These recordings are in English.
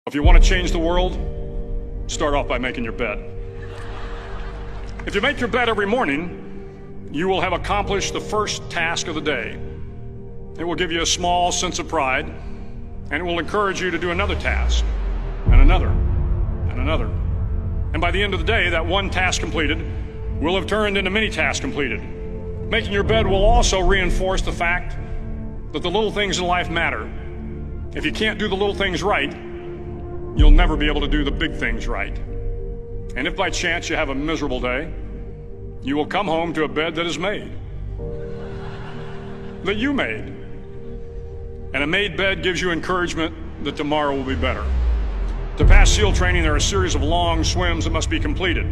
If you want to change the world, start off by making your bed. If you make your bed every morning, you will have accomplished the first task of the day. It will give you a small sense of pride, and it will encourage you to do another task, and another, and another. And by the end of the day, that one task completed will have turned into many tasks completed. Making your bed will also reinforce the fact that the little things in life matter. If you can't do the little things right, you'll never be able to do the big things right. And if by chance you have a miserable day, you will come home to a bed that is made, that you made. And a made bed gives you encouragement that tomorrow will be better. To pass SEAL training, there are a series of long swims that must be completed.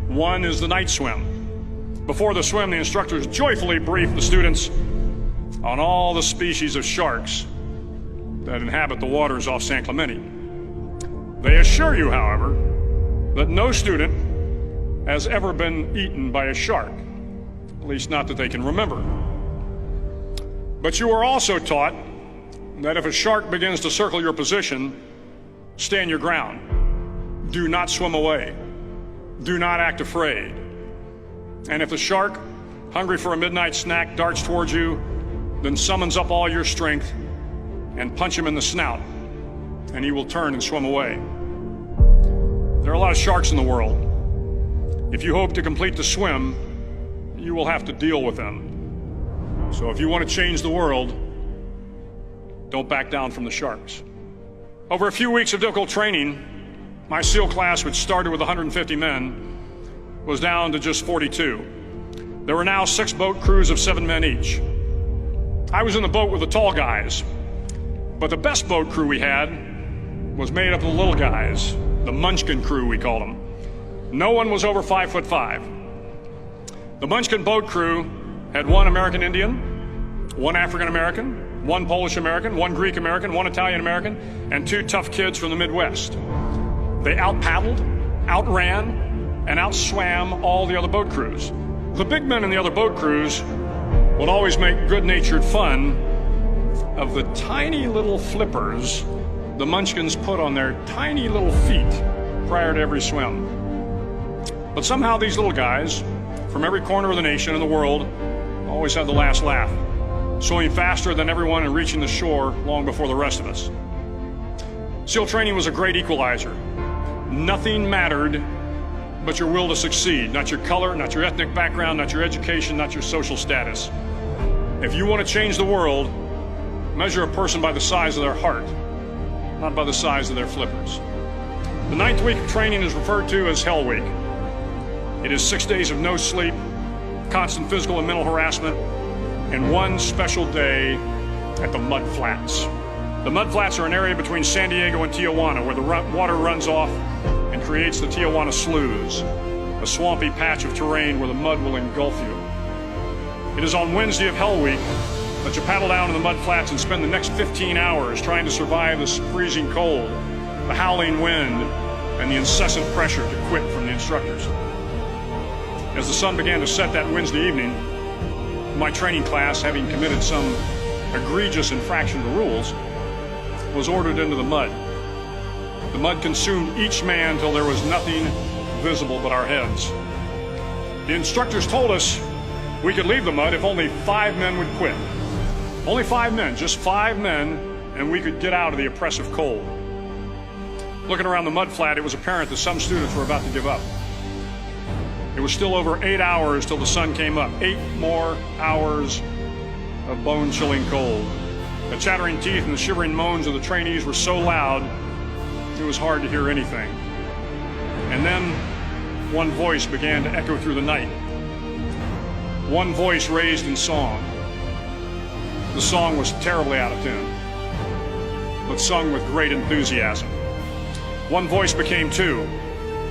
One is the night swim. Before the swim, the instructors joyfully brief the students on all the species of sharks that inhabit the waters off San Clemente. They assure you, however, that no student has ever been eaten by a shark, at least not that they can remember. But you are also taught that if a shark begins to circle your position, stand your ground. Do not swim away. Do not act afraid. And if the shark, hungry for a midnight snack, darts towards you, then summons up all your strength and punch him in the snout, and he will turn and swim away. There are a lot of sharks in the world. If you hope to complete the swim, you will have to deal with them. So if you want to change the world, don't back down from the sharks. Over a few weeks of difficult training, my SEAL class, which started with 150 men, was down to just 42. There were now 6 boat crews of 7 men each. I was in the boat with the tall guys, but the best boat crew we had was made up of the little guys, the Munchkin crew, we called them. No one was over 5'5". The Munchkin boat crew had 1 American Indian, 1 African American, 1 Polish American, 1 Greek American, 1 Italian American, and 2 tough kids from the Midwest. They out-paddled, outran, and outswam all the other boat crews. The big men in the other boat crews would always make good-natured fun of the tiny little flippers the Munchkins put on their tiny little feet prior to every swim. But somehow these little guys from every corner of the nation and the world always had the last laugh, swimming faster than everyone and reaching the shore long before the rest of us. SEAL training was a great equalizer. Nothing mattered but your will to succeed, not your color, not your ethnic background, not your education, not your social status. If you want to change the world, measure a person by the size of their heart, not by the size of their flippers. The 9th week of training is referred to as Hell Week. It is 6 days of no sleep, constant physical and mental harassment, and 1 special day at the Mud Flats. The Mud Flats are an area between San Diego and Tijuana where the water runs off and creates the Tijuana Sloughs, a swampy patch of terrain where the mud will engulf you. It is on Wednesday of Hell Week that you paddle down to the Mud Flats and spend the next 15 hours trying to survive the freezing cold, the howling wind, and the incessant pressure to quit from the instructors. As the sun began to set that Wednesday evening, my training class, having committed some egregious infraction to the rules, was ordered into the mud. The mud consumed each man till there was nothing visible but our heads. The instructors told us we could leave the mud if only 5 men would quit. Only 5 men, just 5 men, and we could get out of the oppressive cold. Looking around the mud flat, it was apparent that some students were about to give up. It was still over 8 hours till the sun came up. 8 more hours of bone-chilling cold. The chattering teeth and the shivering moans of the trainees were so loud, it was hard to hear anything. And then one voice began to echo through the night. One voice raised in song. The song was terribly out of tune, but sung with great enthusiasm. One voice became 2,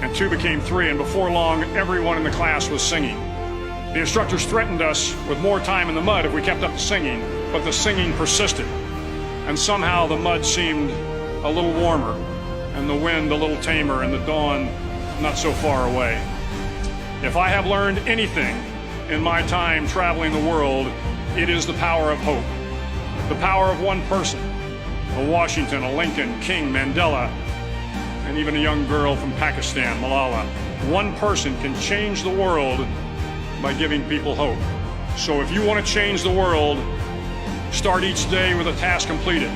and 2 became 3, and before long, everyone in the class was singing. The instructors threatened us with more time in the mud if we kept up the singing, but the singing persisted, and somehow the mud seemed a little warmer, and the wind a little tamer, and the dawn not so far away. If I have learned anything in my time traveling the world, it is the power of hope, the power of one person, a Washington, a Lincoln, King, Mandela, and even a young girl from Pakistan, Malala. One person can change the world by giving people hope. So if you want to change the world, start each day with a task completed.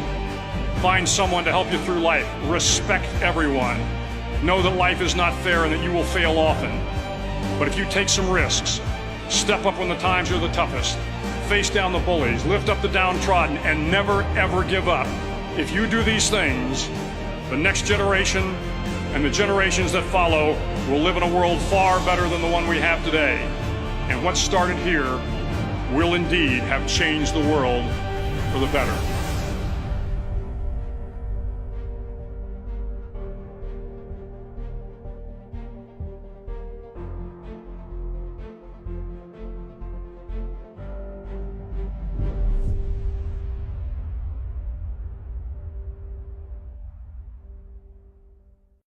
Find someone to help you through life. Respect everyone. Know that life is not fair and that you will fail often. But if you take some risks, step up when the times are the toughest, face down the bullies, lift up the downtrodden, and never ever give up. If you do these things, the next generation and the generations that follow will live in a world far better than the one we have today. And what started here will indeed have changed the world for the better.